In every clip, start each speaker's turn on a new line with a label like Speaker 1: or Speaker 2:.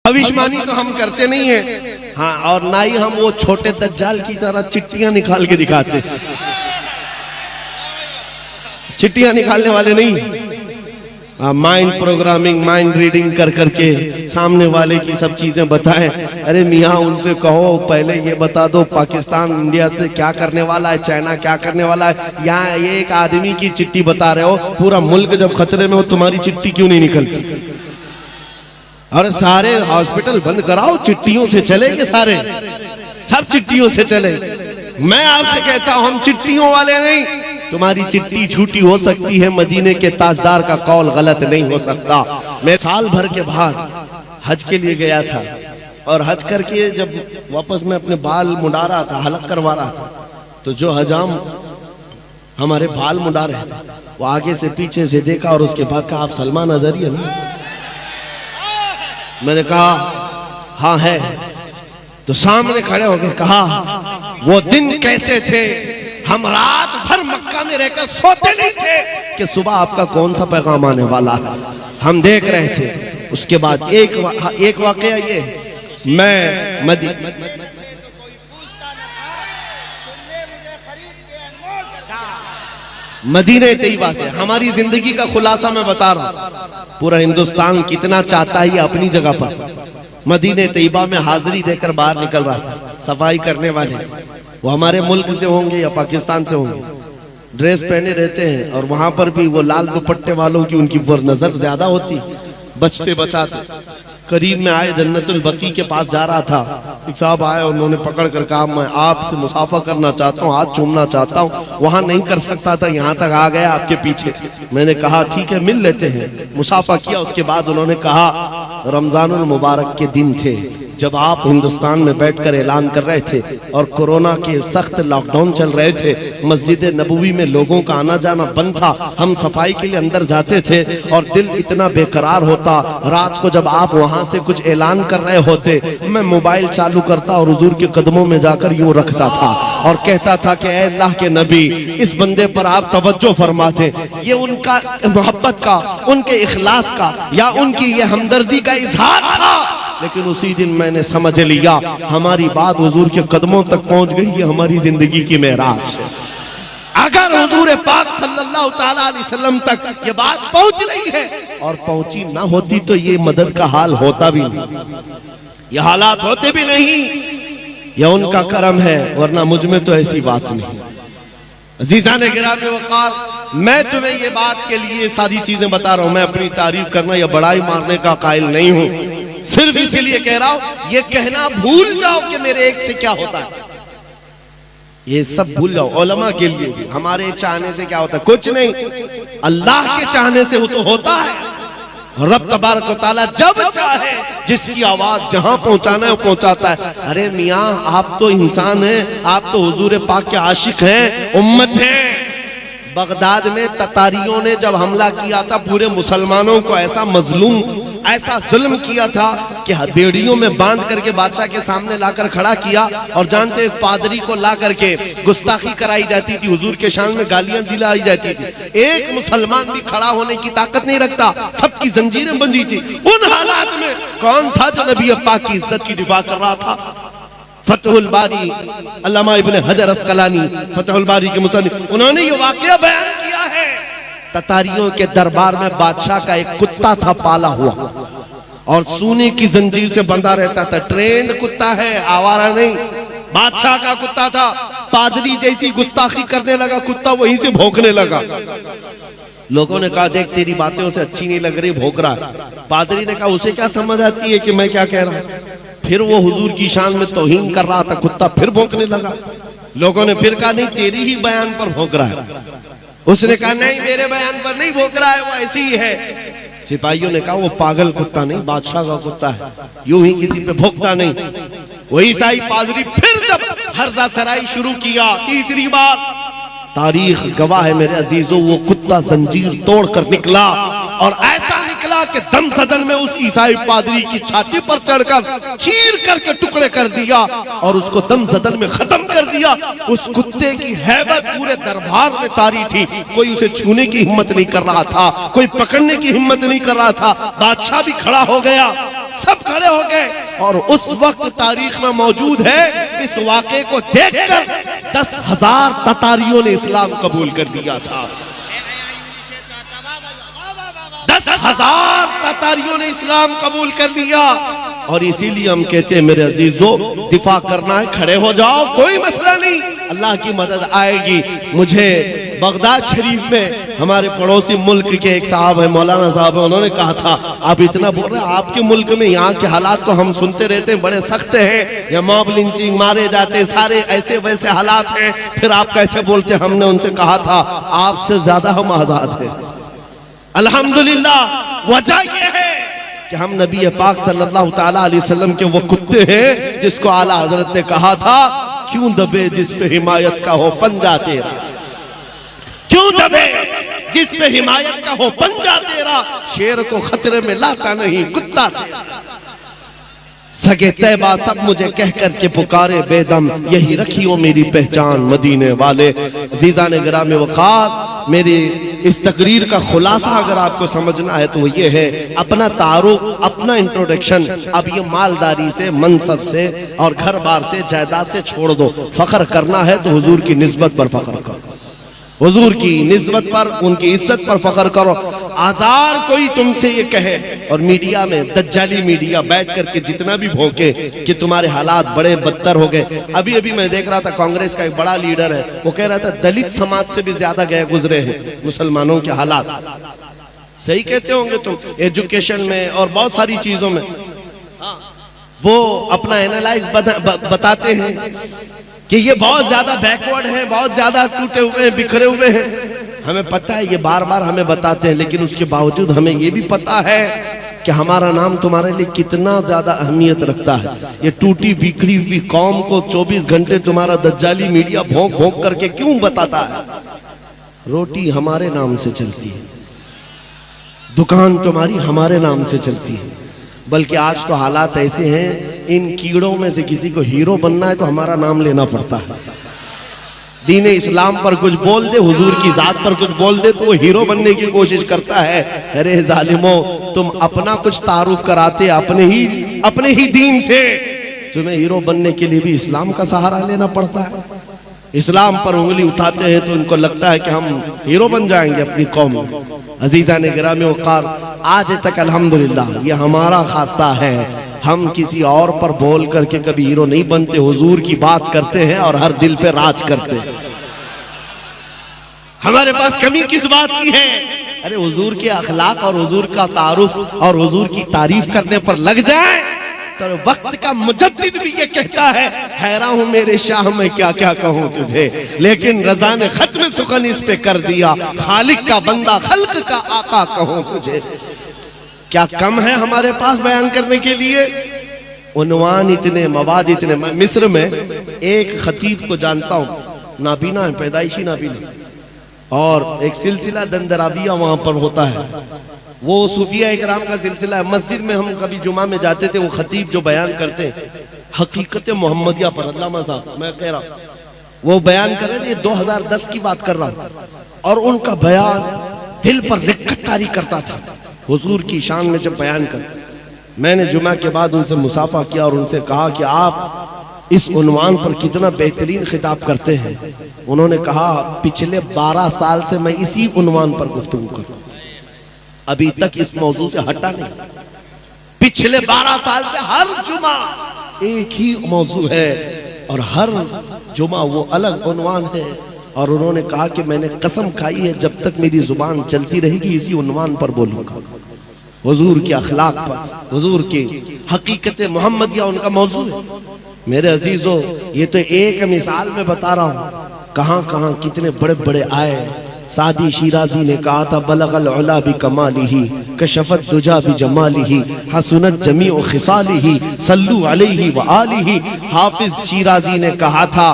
Speaker 1: भविष्यवाणी तो हम करते नहीं है, हाँ, और ना ही हम वो छोटे दज्जाल की तरह चिट्ठियां निकाल के दिखाते। चिट्ठियां निकालने वाले नहीं, माइंड प्रोग्रामिंग, माइंड रीडिंग कर करके सामने वाले की सब चीजें बताएं। अरे मियाँ उनसे कहो पहले ये बता दो पाकिस्तान इंडिया से क्या करने वाला है, चाइना क्या करने वाला है। यहाँ ये एक आदमी की चिट्ठी बता रहे हो, पूरा मुल्क जब खतरे में हो तुम्हारी चिट्ठी क्यों नहीं निकलती? और सारे हॉस्पिटल बंद कराओ, चिट्ठियों से चलेंगे, सारे सब चिट्ठियों से चले। मैं आपसे कहता हूं हम चिट्ठियों वाले नहीं। तुम्हारी चिट्ठी झूठी हो सकती है, मदीने के ताजदार का कौल गलत नहीं हो सकता। मैं साल भर के बाद हज के लिए गया था और हज करके जब वापस में अपने बाल मुड़ा रहा था, हलक करवा रहा था, तो जो हजाम हमारे बाल मुड़ा रहे थे वो आगे से पीछे से देखा और उसके बाद कहा आप सलमान अजहरी है ना? मैंने कहा हाँ है। तो सामने खड़े हो गए, कहा वो दिन कैसे थे, हम रात भर मक्का में रहकर सोते नहीं थे कि सुबह आपका कौन सा पैगाम आने वाला है, हम देख रहे थे। उसके बाद एक वाकया ये, मैं मदीने तैयबा से हमारी जिंदगी का खुलासा मैं बता रहा हूँ। पूरा हिंदुस्तान कितना चाहता है ये अपनी जगह पर, मदीने तैयबा में हाजिरी देकर बाहर निकल रहा था। सफाई करने वाले वो हमारे मुल्क से होंगे या पाकिस्तान से होंगे, ड्रेस पहने रहते हैं और वहां पर भी वो लाल दुपट्टे वालों की उनकी नजर ज्यादा होती, बचते बचाते। करीब में आए, जन्नतुल बकी के पास जा रहा था, एक साहब आए, उन्होंने पकड़ कर कहा मैं आपसे मुसाफा करना चाहता हूँ, हाथ चूमना चाहता हूँ। वहां नहीं कर सकता था, यहाँ तक आ गया आपके पीछे। मैंने कहा ठीक है मिल लेते हैं, मुसाफा किया। उसके बाद उन्होंने कहा रमजानुल मुबारक के दिन थे जब आप हिंदुस्तान में बैठकर ऐलान कर रहे थे और कोरोना के सख्त लॉकडाउन चल रहे थे, मस्जिद नबवी में लोगों का आना जाना बंद था, हम सफाई के लिए अंदर जाते थे और दिल इतना बेकरार होता। रात को जब आप वहां से कुछ ऐलान कर रहे होते, मैं मोबाइल चालू करता और हुजूर के कदमों में जाकर यूं रखता था और कहता था कि ऐ अल्लाह के नबी, इस बंदे पर आप तवज्जो फरमाते। ये उनका मोहब्बत का, उनके इखलास का या उनकी ये हमदर्दी का इजहार था। लेकिन उसी दिन मैंने समझ लिया हमारी बात हुजूर के कदमों तक पहुंच गई, ये हमारी जिंदगी की मेराज है। अगर हुजूर पाक सल्लल्लाहु ताला अलैहि वसल्लम तक ये बात पहुंच रही है और पहुंची ना होती तो ये मदद का हाल होता भी नहीं, ये हालात होते भी नहीं। यह उनका करम है, वरना मुझ में तो ऐसी बात नहीं। अज़ीज़ान गिरामी वक़ार, मैं तुम्हें ये बात के लिए सारी चीजें बता रहा हूं। मैं अपनी तारीफ करना या बड़ाई मारने का कायल नहीं हूं, सिर्फ इसीलिए कह रहा हूं ये कहना भूल जाओ कि मेरे एक से क्या होता है, ये सब भूल जाओ। उलमा के लिए भी हमारे चाहने से क्या होता है, कुछ नहीं, अल्लाह के चाहने से तो होता है। रब तबारक व तआला जब चाहे जिसकी आवाज जहां पहुंचाना है वो पहुंचाता है। अरे मियाँ आप तो इंसान हैं, आप तो हुजूर पाक के आशिक हैं, उम्मत हैं। बगदाद में ततारियों ने जब हमला किया था, पूरे मुसलमानों को ऐसा मजलूम, ऐसा जुल्म किया था कि बेड़ियों में बांध करके बादशाह के सामने लाकर खड़ा किया। और जानते एक पादरी को ला करके गुस्ताखी कराई जाती थी, हुजूर के शान में गालियां दिलाई जाती थी। एक मुसलमान भी खड़ा होने की ताकत नहीं रखता, सबकी जंजीरें बंधी थी। उन हालात में कौन था जो नबी पाक की इज्जत की दिफा कर रहा था? फतहुल बारी, अल्लामा इब्न हजर अस्कलानी फतहुल बारी के मुसन्निफ, उन्होंने ये वाकया बयान किया है। ततारियों के दरबार में बादशाह का एक कुत्ता था पाला हुआ और सोने की जंजीर से बंधा रहता था। ट्रेंड कुत्ता है, आवारा नहीं, बादशाह का कुत्ता था। पादरी जैसी गुस्ताखी करने लगा, कुत्ता वहीं से भौंकने लगा। लोगों ने कहा देख तेरी बातें उसे अच्छी नहीं लग रही, भौंक रहा है। पादरी ने कहा उसे क्या समझ आती है कि मैं क्या कह रहा हूं। फिर वो हुजूर की शान में तौहीन कर रहा था, कुत्ता फिर भौंकने लगा। लोगों ने फिर कहा नहीं तेरी ही बयान पर भौंक रहा है। उसने कहा नहीं मेरे बयान पर नहीं भौंक रहा है, वो ऐसी ही है। सिपाहियों ने कहा वो पागल कुत्ता नहीं, बादशाह का कुत्ता है, यूं ही किसी पे भौंकता नहीं। वही ईसाई पादरी फिर जब हर्जा सराई शुरू किया तीसरी बार, तारीख गवाह है मेरे अजीजों, वो कुत्ता जंजीर तोड़कर निकला और ऐसा निकला कि दम सदन में उस ईसाई पादरी की छाती पर चढ़कर चीर करके टुकड़े कर दिया और उसको दम सदन में खत्म कर दिया। उस कुत्ते की हैबत पूरे दरबार में तारी थी, कोई उसे छूने की हिम्मत नहीं कर रहा था, कोई पकड़ने की हिम्मत नहीं कर रहा था। बादशाह भी खड़ा हो गया, सब खड़े हो गए। और उस वक्त तारीख में मौजूद है। इस वाक़े को देखकर 10,000 ततारियों ने इस्लाम कबूल कर दिया था। 10,000 ततारियों ने इस्लाम कबूल कर लिया। और इसीलिए हम कहते हैं मेरे अजीजों, दिफा करना है, खड़े हो जाओ, कोई मसला नहीं, अल्लाह की मदद आएगी। मुझे बगदाद शरीफ में हमारे पड़ोसी मुल्क के एक साहब है, मौलाना साहब है, उन्होंने कहा था आप इतना बोल रहे हैं, आपके मुल्क में यहाँ के हालात तो हम सुनते रहते हैं, बड़े सख्त हैं, या मॉब लिंचिंग, मारे जाते हैं, सारे ऐसे वैसे हालात हैं, फिर आप कैसे बोलते हैं? हमने उनसे कहा था आपसे ज्यादा हम आजाद हैं अल्हम्दुलिल्लाह। वजह यह है कि हम नबी पाक सल्लल्लाहु तआला अलैहि वसल्लम के वो कुत्ते हैं जिसको आला हजरत ने कहा था, क्यों दबे जिस पे हिमायत का हो पंजा तेरा, क्यों दबे जिस पे हिमायत का हो पंजा तेरा, शेर को खतरे में लाता नहीं कुत्ता तेरा। सगे तैबा सब मुझे कह कर के पुकारे बेदम, यही रखियो मेरी पहचान मदीने वाले। अज़ीज़ान गिरामी वक़ार, मेरी इस तकरीर का खुलासा अगर आपको समझना है तो वो ये है, अपना तारुफ, अपना इंट्रोडक्शन अब ये मालदारी से, मनसब से और घर बार से, जायदाद से छोड़ दो। फख्र करना है तो हुजूर की निस्बत पर फख्र करो, हुजूर की निस्बत पर, उनकी इज्जत पर फख्र करो। आजार कोई तुमसे ये कहे, और मीडिया में दज्जाली मीडिया बैठ करके जितना भी भौंके कि तुम्हारे हालात बड़े बदतर हो गए। अभी अभी मैं देख रहा था, कांग्रेस का एक बड़ा लीडर है, वो कह रहा था दलित समाज से भी ज्यादा गए गुजरे हैं मुसलमानों के हालात। सही कहते होंगे तुम, एजुकेशन में और बहुत सारी चीजों में वो अपना एनालाइज बताते हैं कि ये बहुत ज्यादा बैकवर्ड है, बहुत ज्यादा टूटे हुए हैं, बिखरे हुए हैं। हमें पता है, ये बार बार हमें बताते हैं, लेकिन उसके बावजूद हमें ये भी पता है कि हमारा नाम तुम्हारे लिए कितना ज्यादा अहमियत रखता है। ये टूटी बिखरी हुई कौम को 24 घंटे तुम्हारा दज्जाली मीडिया भोंक भोंक करके क्यों बताता है? रोटी हमारे नाम से चलती है, दुकान तुम्हारी हमारे नाम से चलती है। बल्कि आज तो हालात ऐसे हैं, इन कीड़ों में से किसी को हीरो बनना है तो हमारा नाम लेना पड़ता है। दीन इस्लाम पर कुछ बोल दे, हुजूर की जात पर कुछ बोल दे तो वो हीरो बनने की कोशिश करता है। अरे जालिमो, तुम अपना कुछ तारुफ कराते अपने ही दीन से, तुम्हें हीरो बनने के लिए भी इस्लाम का सहारा लेना पड़ता है। इस्लाम पर उंगली उठाते हैं तो उनको लगता है कि हम हीरो बन जाएंगे अपनी कौम। अजीजा ने गिरामी वक़ार, आज तक अल्हम्दुलिल्लाह ये हमारा खासा है, हम किसी और पर बोल करके कभी हीरो नहीं बनते, हुजूर की बात करते हैं और हर दिल पे राज करते हैं। हमारे पास कमी किस बात की है? अरे हुजूर के अखलाक और हुजूर का तारुफ और हुजूर की तारीफ करने पर लग जाए तो वक्त का मुजद्दिद भी ये कहता है, हैरान हूं मेरे शाह मैं क्या क्या कहूं तुझे, लेकिन रजा ने खत्म सुखन इस पे कर दिया, खालिक का बंदा खल्क का आका कहूं तुझे। क्या कम है हमारे पास बयान करने के लिए? उन्वान इतने, मवाद इतने। मैं मिस्र में एक खतीब को जानता हूं, नाबीना है, पैदाइशी नाबीना, और एक सिलसिला दंदराबिया वहां पर होता है, वो सूफिया इकराम का सिलसिला है। मस्जिद में हम कभी जुमा में जाते थे, वो खतीब जो बयान करते हैं हकीकत मोहम्मदिया पर, अल्लामा साहब मैं कह रहा हूं, वो बयान कर रहे थे, 2010 की बात कर रहा हूं, और उनका बयान दिल पर रिक्कत तारी करता था। हुजूर की शान में जब बयान करते, मैंने जुमा के बाद उनसे मुसाफा किया और उनसे कहा कि आप इस उन्वान पर कितना बेहतरीन खिताब करते हैं। उन्होंने कहा पिछले 12 साल से मैं इसी उन्वान पर गुफ्तगू कर रहा हूं, अभी तक इस मौजू से हटा नहीं। पिछले 12 साल से हर जुमा एक ही मौजू है और हर जुमा वो अलग उन्वान है। और उन्होंने कहा कि मैंने कसम खाई है जब तक मेरी जुबान चलती रहेगी इसी उन्वान पर बोलूंगा, हुजूर के अखलाक पर, हुजूर की हकीकत मोहम्मदिया उनका मौजू है। मेरे अजीजों, ये तो एक मिसाल में बता रहा हूँ, कहाँ कहाँ कितने बड़े बड़े आए। सादी शिराजी ने कहा था बलगल उला भी कमालिही कशफत दुजा भी जमालिही हसनत जमीउ खिसालिही सल्लु अलैहि व आलिही। हाफिज शिराजी ने कहा था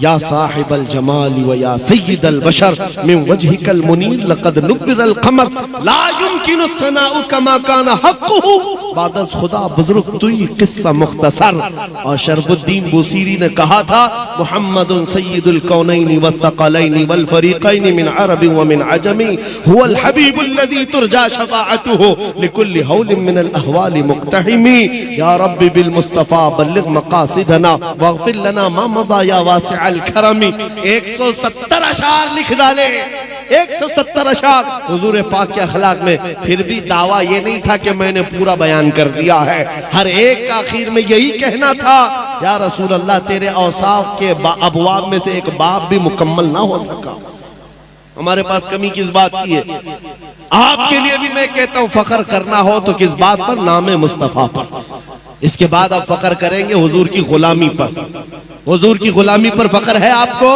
Speaker 1: या साहिबल जमाल व या सय्यदल बशर मिन वजहिकल मुनीर लक़द नुब्बिरल क़मर ला युमकिनु सनाउ कमा काना हक़्क़ुहु बादस खुदा बुजुर्ग तुई किस्सा मुख्तसर। और शरफुद्दीन बुसीरी ने कहा था मुहम्मदुन सय्यदुल कौनैनि वत्थक़लैनि वल फरीक़ैनि मिन अरबि व मिन अजमी हुवल हबीबुल लज़ी तुरजा शफ़ाअतुहु लिकुल्लि हौलिन मिनल अहवालि मुक़्तहिमी या रब्बि बिल मुस्तफ़ा बल्लिग़ मक़ासिदना वग़फ़िर लना मा मज़ा या वासिअल करमी। 170 अशार लिख डाले, 170 अशार हुजूर पाक के अखलाक में। फिर भी दावा ये नहीं था कि मैंने पूरा बयान कर दिया है, हर एक का आखिर में यही कहना था या रसूल अल्लाह तेरे औसाफ के अबवाब में से एक बाब भी मुकम्मल ना हो सका। हमारे पास कमी किस बात की है? आपके लिए भी मैं कहता हूं फख्र करना हो तो किस बात पर? नाम मुस्तफा पर। इसके बाद आप फख्र करेंगे हुजूर की गुलामी पर। हुजूर की गुलामी पर फख्र है आपको?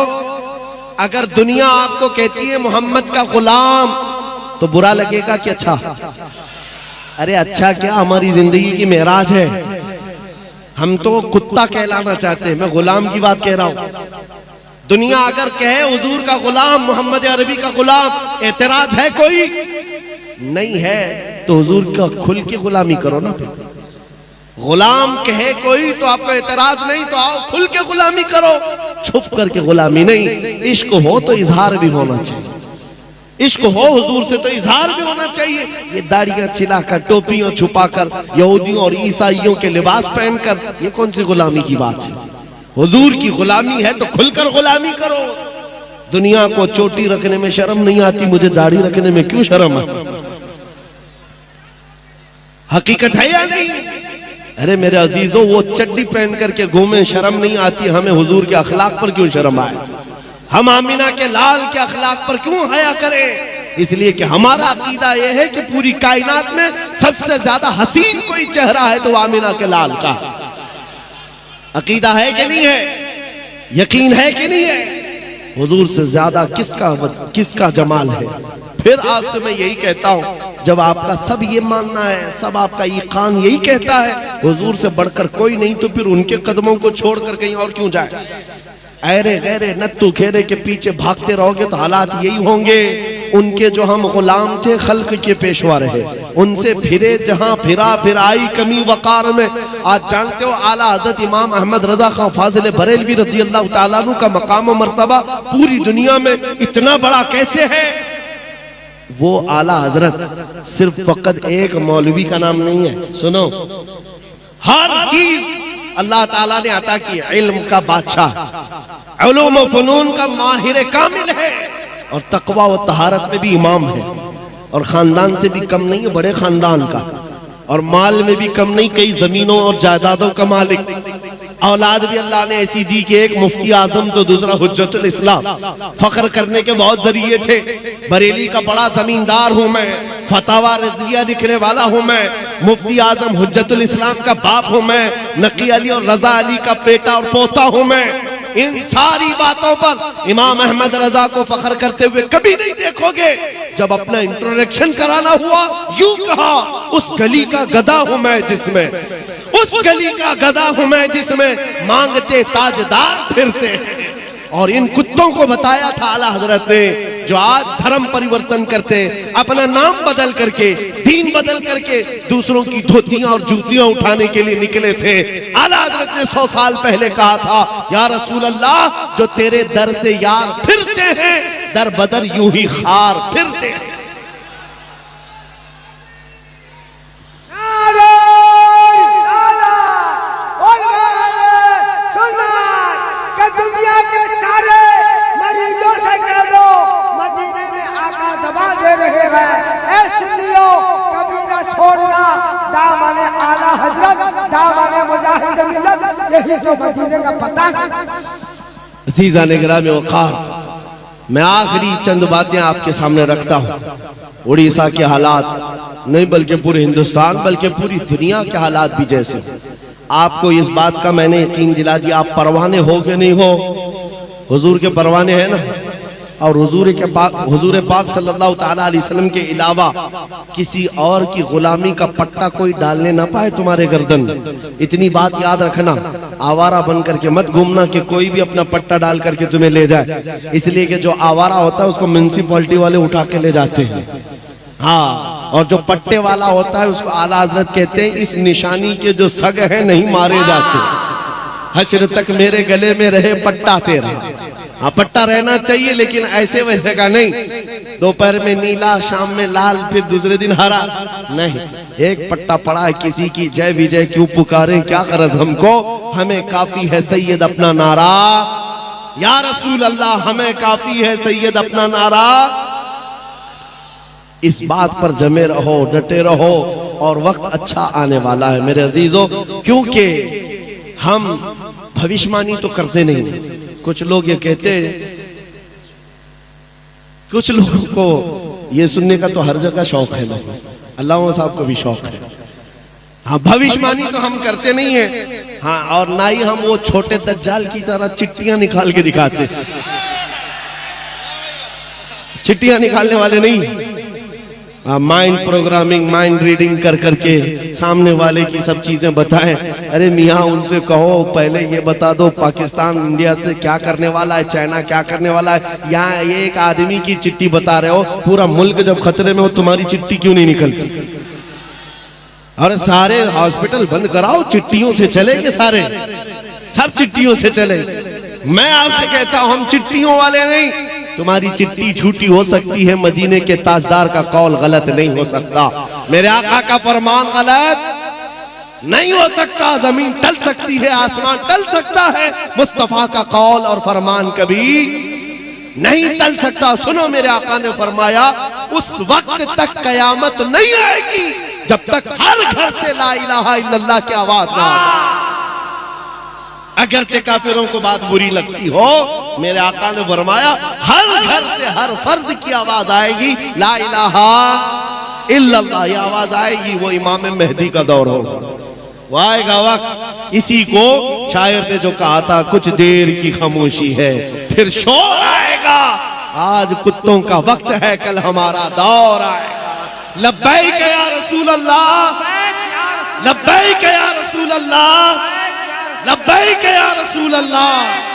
Speaker 1: अगर दुनिया आपको कहती है मोहम्मद का गुलाम तो बुरा लगेगा कि अच्छा? अरे अच्छा क्या, हमारी जिंदगी की मेराज है। हम तो कुत्ता कहलाना चाहते हैं, मैं गुलाम की बात कह रहा हूं। दुनिया अगर कहे हुजूर का गुलाम, मोहम्मद अरबी का गुलाम, एतराज है कोई? नहीं है तो हुजूर का खुल के गुलामी करो ना। फिर गुलाम कहे कोई तो आपको एतराज नहीं, तो आओ खुल के गुलामी करो, छुप करके गुलामी नहीं। इश्क हो तो इजहार भी होना चाहिए, इश्क हो हुजूर से तो इजहार भी होना चाहिए। ये दाढ़ियां चिलाकर, टोपियां छुपाकर, यहूदियों और ईसाइयों के लिबास पहनकर, ये कौन सी गुलामी की बात है? हुजूर की गुलामी है तो खुलकर गुलामी करो। दुनिया को चोटी रखने में शर्म नहीं आती, मुझे दाढ़ी रखने में क्यों शर्म है? हकीकत है या नहीं? अरे मेरे अजीजों, वो चड्डी पहन करके घूमे, शर्म नहीं आती, हमें हुजूर के अखलाक पर क्यों शर्म आए? हम आमिना के लाल के अखलाक पर क्यों हया करें? इसलिए कि हमारा अकीदा यह है कि पूरी कायनात में सबसे ज्यादा हसीन कोई चेहरा है तो आमिना के लाल का। अकीदा है कि नहीं है? यकीन है कि नहीं है? हुजूर से ज्यादा किसका जमाल है? फिर आपसे मैं यही कहता हूं, जब आपका सब ये मानना है, सब आपका ईकान यही कहता है हुजूर से बढ़कर कोई नहीं, तो फिर उनके कदमों को छोड़कर कहीं और क्यों जाए? ऐरे गैरे नत्थु खेरे के पीछे भागते रहोगे तो हालात यही होंगे। उनके जो हम गुलाम थे, खल्क के पेशवा रहे, उनसे फिरे जहां फिरा, फिर आई कमी वकार में। आज जानते हो आला हज़रत इमाम अहमद रजा खां फाजिल बरेलवी रज़ी अल्लाह तआला अन्हु का मकाम व मर्तबा पूरी दुनिया में इतना बड़ा कैसे है? वो आला हजरत सिर्फ फकत एक मौलवी का नाम नहीं है। सुनो, हर चीज अल्लाह ताला ने अता की। इल्म का बादशाह, उलूम व फनून का माहिर कामिल है, और तकवा व तहारत में भी इमाम है, और खानदान से भी कम नहीं है, बड़े खानदान का, और माल में भी कम नहीं, कई जमीनों और जायदादों का मालिक। औलाद भी अल्लाह ने ऐसी दी कि एक मुफ्ती आजम तो दूसरा हुज्जतुल इस्लाम। फख्र करने के बहुत जरिए थे। बरेली का बड़ा जमींदार हूं मैं, फतावा रज़िया लिखने वाला हूं मैं, मुफ्ती आजम हुज्जतुल इस्लाम का बाप हूं मैं, नकी अली और रजा अली का बेटा और पोता हूं मैं। इन सारी बातों पर इमाम अहमद रजा को फख्र करते हुए कभी नहीं देखोगे। जब अपना इंट्रोडक्शन कराना हुआ, यूं कहा, उस गली का गधा हूं मैं जिसमें, उस गली का गधा हूं मैं जिसमें मांगते ताजदार फिरते हैं। और इन कुत्तों को बताया था आला हजरत ने, जो आज धर्म परिवर्तन करते, अपना नाम बदल करके, दीन बदल करके दूसरों की धोतियां और जूतियां उठाने के लिए निकले थे। आला हजरत ने 100 साल पहले कहा था, या रसूल अल्लाह, जो तेरे दर से यार फिरते हैं, दर बदर यूं ही खार फिरते हैं। अज़ीज़ान गिरामी वक़ार, मैं आखिरी चंद बातें आपके सामने रखता हूँ। उड़ीसा के हालात नहीं बल्कि पूरे हिंदुस्तान, बल्कि पूरी दुनिया के हालात भी जैसे आपको इस बात का मैंने यकीन दिला दिया। आप परवाने हो कि नहीं हो? हुजूर के परवाने हैं ना। और हुजूर पाक सल्लल्लाहु ताला अलैहि वसल्लम के अलावा किसी और की गुलामी का पट्टा कोई डालने ना पाए तुम्हारे गर्दन। इतनी बात याद रखना, आवारा बन करके मत घूमना कि कोई भी अपना पट्टा डाल करके तुम्हें ले जाए, इसलिए कि जो आवारा होता है उसको म्युनिसिपैलिटी वाले उठा के ले जाते हैं। हाँ, और जो पट्टे वाला होता है उसको आला हजरत कहते हैं इस निशानी के जो सग है नहीं मारे जाते, हश्र तक मेरे गले में रहे पट्टा तेरा। हाँ, पट्टा रहना चाहिए लेकिन ऐसे वैसे का नहीं, दोपहर में नीला, शाम में लाल, फिर दूसरे दिन हरा नहीं। एक पट्टा पड़ा है, किसी की जय विजय क्यों पुकारे, क्या गरज हमको, हमें काफी है सैयद अपना नारा, या रसूल अल्लाह हमें काफी है सैयद अपना नारा। इस बात पर जमे रहो, डटे रहो, और वक्त अच्छा आने वाला है मेरे अजीजों, क्योंकि हम भविष्यवाणी तो करते नहीं। कुछ लोग ये कहते हैं, कुछ लोगों को ये सुनने का तो हर जगह शौक है, अल्लाह साहब को भी शौक है। हाँ, भविष्यवाणी तो हम करते नहीं है। हाँ, और ना ही हम वो छोटे दज्जाल की तरह चिट्ठियां निकाल के दिखाते, चिट्ठियां निकालने वाले नहीं। माइंड प्रोग्रामिंग, माइंड रीडिंग कर करके सामने वाले की सब चीजें बताएं। अरे मियाँ उनसे कहो पहले ये बता दो पाकिस्तान इंडिया से क्या करने वाला है, चाइना क्या करने वाला है। यहाँ ये एक आदमी की चिट्ठी बता रहे हो, पूरा मुल्क जब खतरे में हो तुम्हारी चिट्ठी क्यों नहीं निकलती। अरे सारे हॉस्पिटल बंद कराओ, चिट्ठियों से चलेंगे, सारे सब चिट्ठियों से चले। मैं आपसे कहता हूं हम चिट्ठियों वाले नहीं। तुम्हारी चिट्ठी झूठी हो सकती है, मदीने के ताजदार का कौल गलत नहीं हो सकता, मेरे आका का फरमान गलत नहीं हो सकता। जमीन टल सकती है, आसमान टल सकता है, मुस्तफा का कौल और फरमान कभी नहीं टल सकता। सुनो, मेरे आका ने फरमाया उस वक्त तक कयामत नहीं आएगी जब तक हर घर से ला इलाहा इल्लल्लाह की आवाज ना आए। अगरचे काफिरों को बात बुरी लगती हो, मेरे आका ने फरमाया हर घर से हर फर्द की आवाज आएगी, ला इलाहा इल्लल्लाह ये आवाज आएगी। वो इमाम मेहदी का दौर होगा, वो आएगा वक्त। इसी को शायर ने जो कहा था, कुछ देर की खामोशी है फिर शोर आएगा, आज कुत्तों का वक्त है कल हमारा दौर आएगा। लब्बैक या रसूल अल्लाह, लब्बैक या रसूल अल्लाह, लब्बैक या रसूल अल्लाह।